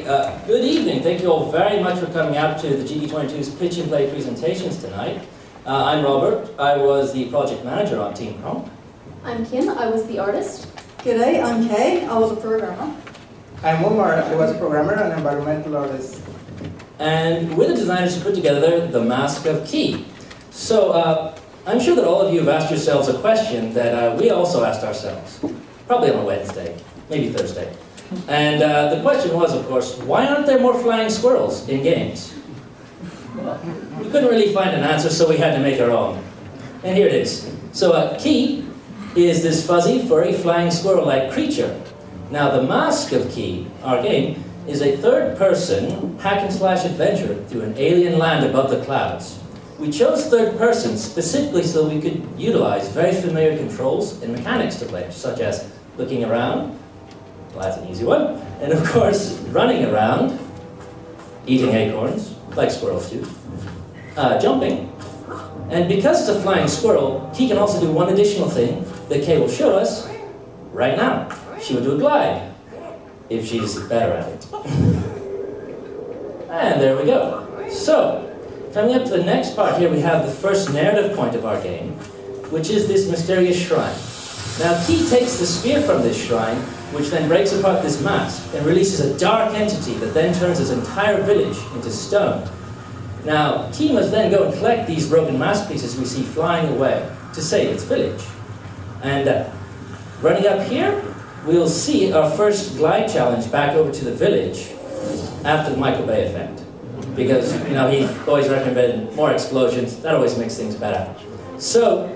Okay, good evening. Thank you all very much for coming out to the GD22's Pitch and Play presentations tonight. I'm Robert. I was the project manager on teamKRONK. I'm Kim. I was the artist. G'day, I'm Kay. I was a programmer. I'm Omar. I was a programmer and environmental artist. And we're the designers who put together the Mask of Key. So I'm sure that all of you have asked yourselves a question that we also asked ourselves, probably on a Wednesday, maybe Thursday. And the question was, of course, why aren't there more flying squirrels in games? We couldn't really find an answer, so we had to make our own. And here it is. So Key is this fuzzy, furry, flying squirrel-like creature. Now, the Mask of Key, our game, is a third-person hack-and-slash adventure through an alien land above the clouds. We chose third-person specifically so we could utilize very familiar controls and mechanics to play, such as looking around, well, that's an easy one, and of course, running around, eating acorns, like squirrels do, jumping, and because it's a flying squirrel, Key can also do one additional thing that Kay will show us right now. She will do a glide, if she's better at it. And there we go. So, coming up to the next part here, we have the first narrative point of our game, which is this mysterious shrine. Now, Key takes the spear from this shrine, which then breaks apart this mask and releases a dark entity that then turns his entire village into stone. Now, Key must then go and collect these broken mask pieces we see flying away to save its village. And running up here, we'll see our first glide challenge back over to the village after the Michael Bay effect. Because, you know, he always recommended more explosions. That always makes things better. So,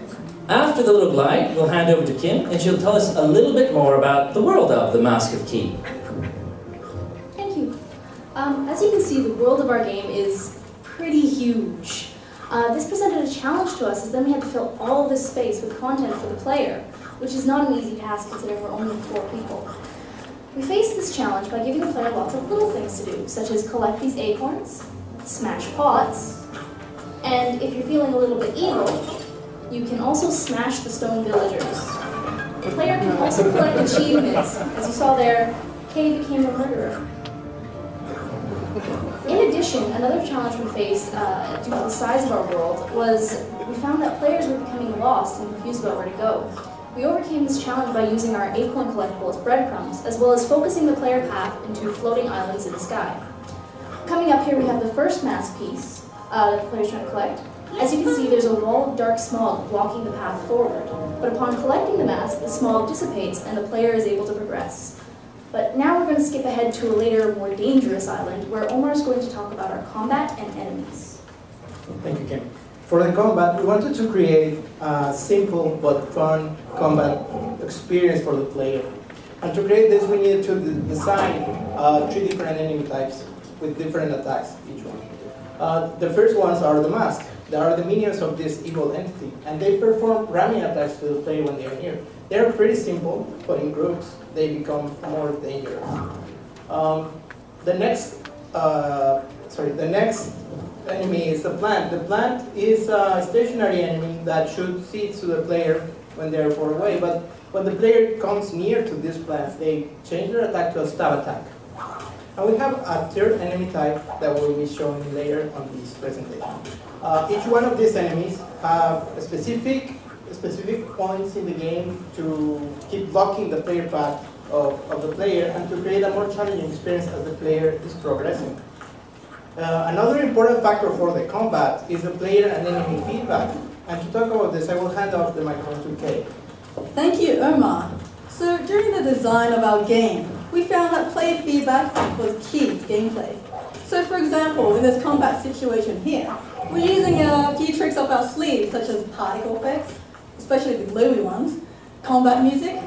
after the little glide, we'll hand over to Kim, and she'll tell us a little bit more about the world of the Mask of Key. Thank you. As you can see, the world of our game is pretty huge. This presented a challenge to us, as then we had to fill all this space with content for the player, which is not an easy task considering we're only 4 people. We faced this challenge by giving the player lots of little things to do, such as collect these acorns, smash pots, and if you're feeling a little bit evil, you can also smash the stone villagers. The player can also collect achievements. As you saw there, Kay became a murderer. In addition, another challenge we faced due to the size of our world was we found that players were becoming lost and confused about where to go. We overcame this challenge by using our acorn collectible as breadcrumbs, as well as focusing the player path into floating islands in the sky. Coming up here, we have the first mask piece that the player's trying to collect. As you can see, there's a wall of dark smog blocking the path forward. But upon collecting the mask, the smog dissipates and the player is able to progress. But now we're going to skip ahead to a later, more dangerous island, where Omar is going to talk about our combat and enemies. Thank you, Kim. For the combat, we wanted to create a simple but fun combat experience for the player. And to create this, we needed to design 3 different enemy types with different attacks, each one. The first ones are the mask. They are the minions of this evil entity, and they perform ramming attacks to the player when they are near. They are pretty simple, but in groups, they become more dangerous. The next enemy is the plant. The plant is a stationary enemy that shoots seeds to the player when they are far away, but when the player comes near to this plant, they change their attack to a stab attack. And we have a third enemy type that will be shown later on this presentation. Each one of these enemies have specific points in the game to keep blocking the player path of the player and to create a more challenging experience as the player is progressing. Another important factor for the combat is the player and enemy feedback. And to talk about this, I will hand off the microphone to Kay. Thank you, Omar. So during the design of our game, we found that player feedback was key to gameplay. So for example, in this combat situation here, we're using a few tricks up our sleeves, such as particle effects, especially the glowy ones, combat music,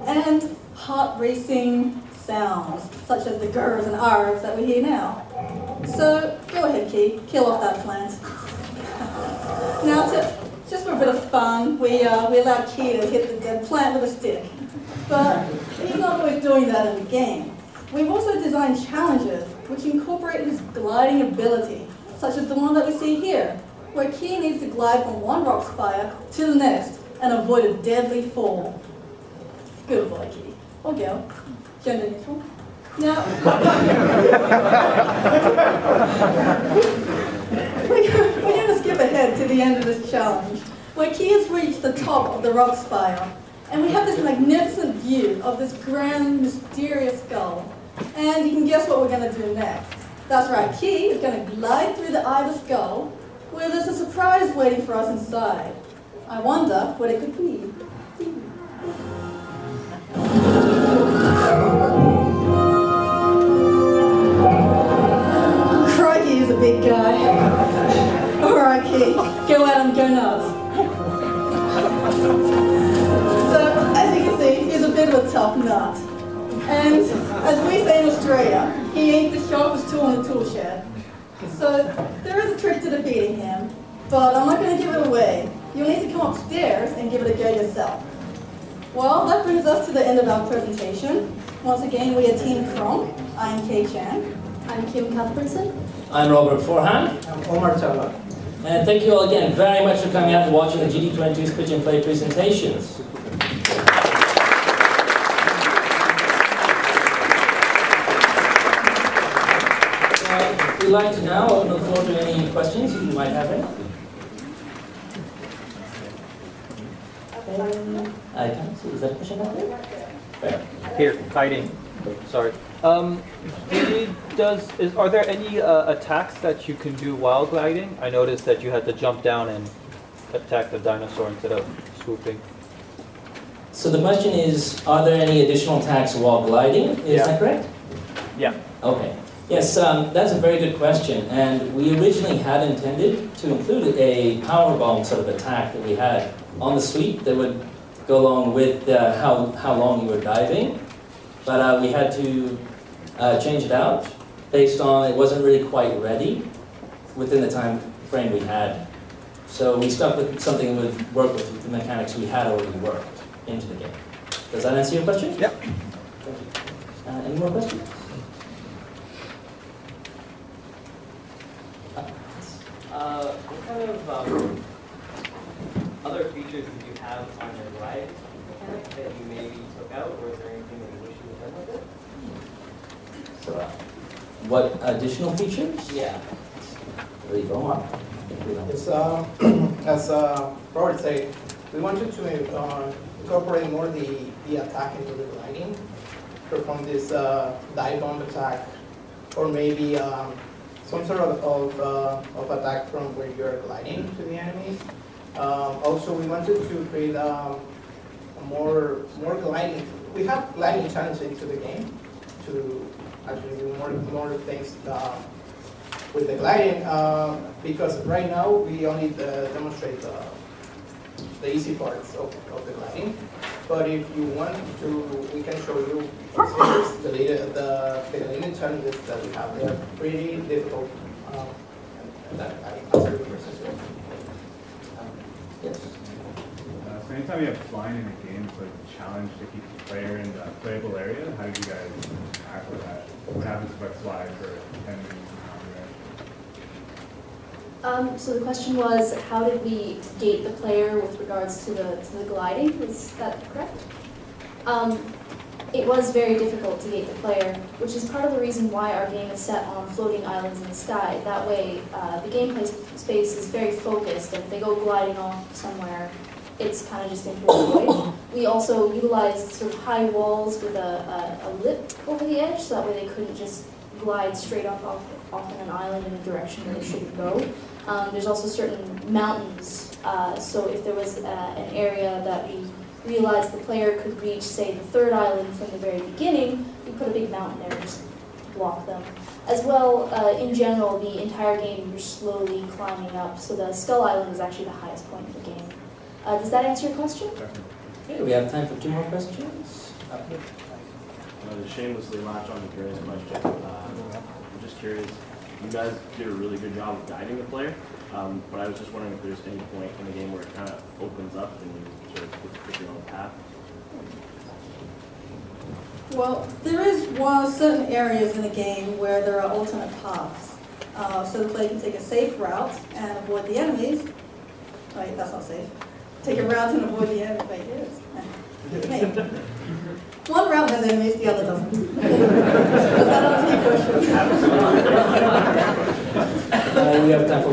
and heart-racing sounds, such as the gurrs and ahs that we hear now. So go ahead, Key, kill off that plant. Now, just for a bit of fun, we allowed Key to hit the dead plant with a stick. But he's not always doing that in the game. We've also designed challenges which incorporate his gliding ability, such as the one that we see here, where Key needs to glide from one rock spire to the next and avoid a deadly fall. Good boy, Key. Or girl. Gender neutral. Now, we're going to skip ahead to the end of this challenge, where Key has reached the top of the rock spire, and we have this magnificent view of this grand, mysterious skull. And you can guess what we're going to do next. That's right, Key is going to glide through the eye of the skull, where there's a surprise waiting for us inside. I wonder what it could be. Crikey, he's a big guy. All right, Key, go at him, go nuts. So, as you can see, he's a bit of a tough nut. And as we say in Australia, he ain't the sharpest tool in the tool shed. So there is a trick to defeating him, but I'm not going to give it away. You'll need to come upstairs and give it a go yourself. Well, that brings us to the end of our presentation. Once again, we are teamKRONK. I'm Kay Chan. I'm Kim Cuthbertson. I'm Robert Forehand. I'm Omar Chapa. And thank you all again very much for coming out and watching the GD22's Pitch and Play presentations. We'd like to now open the floor to any questions if you might have any. I can't see. Is that a question out there? Fair. Here, hiding. Sorry. Are there any attacks that you can do while gliding? I noticed that you had to jump down and attack the dinosaur instead of swooping. So the question is, are there any additional attacks while gliding? Is that correct? Yeah. Okay. Yes, that's a very good question. And we originally had intended to include a power bomb sort of attack that we had on the sweep that would go along with how long you were diving. But we had to change it out based on it wasn't really quite ready within the time frame we had. So we stuck with something that would work with the mechanics we had already worked into the game. Does that answer your question? Yeah. Thank you. Any more questions? What kind of other features did you have on your glide mechanic that you maybe took out, or is there anything that you wish you had done with it? So, what additional features? Yeah. There you go, Omar. It's, as Robert said, we wanted to incorporate more the attack into the gliding, perform this dive bomb attack, or maybe some sort of attack from where you're gliding to the enemies. Also, we wanted to create more gliding. We have gliding challenges into the game to actually do more things with the gliding, because right now we only demonstrate the easy parts of the gliding. But if you want to, we can show you the gliding challenges that we have. They are pretty difficult. And that I answer the question. Yes. So anytime you have flying in a game, it's like a challenge to keep the player in the playable area. How do you guys tackle that? What happens if I fly for 10 minutes? So the question was, how did we gate the player with regards to the gliding? Is that correct? It was very difficult to gate the player, which is part of the reason why our game is set on floating islands in the sky. That way, the gameplay space is very focused, and if they go gliding off somewhere, it's kind of just into a void. We also utilized sort of high walls with a lip over the edge, so that way they couldn't just glide straight off in an island in a direction that they shouldn't go. There's also certain mountains, so if there was an area that we realized the player could reach, say, the third island from the very beginning, we put a big mountain there and just block them. As well, in general, the entire game you're slowly climbing up, so the Skull Island is actually the highest point of the game. Does that answer your question? Okay, we have time for 2 more questions. To shamelessly latch on to Gary's question, I'm just curious, you guys did a really good job of guiding the player, but I was just wondering if there's any point in the game where it kind of opens up and you sort of pick your own path. Well, there is certain areas in the game where there are alternate paths. So the player can take a safe route and avoid the enemies. Wait, that's not safe. Take a route and avoid the enemies. Wait, it is. Maybe. One route has enemies, the other doesn't.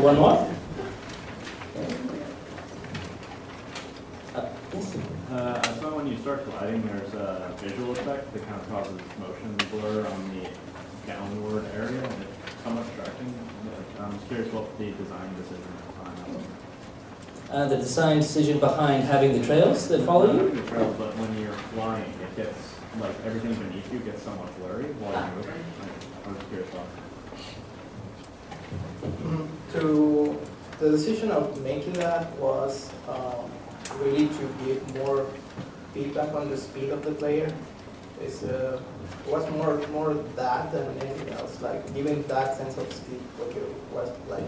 for one more. Yes. I saw when you start gliding, there's a visual effect that kind of causes motion blur on the downward area, and it's somewhat distracting. I'm just curious what the design decision behind that was. The design decision behind having the trails that follow Not you? having the trails, but when you're flying, it gets, like, everything beneath you gets somewhat blurry while you're moving. I was curious about that. To the decision of making that was really to give more feedback on the speed of the player. Was more that than anything else, like giving that sense of speed what you was like.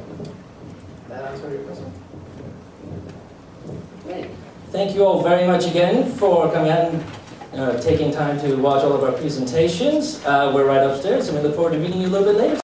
That answer your question? Great. Thank you all very much again for coming out and taking time to watch all of our presentations. We're right upstairs, and we look forward to meeting you a little bit later.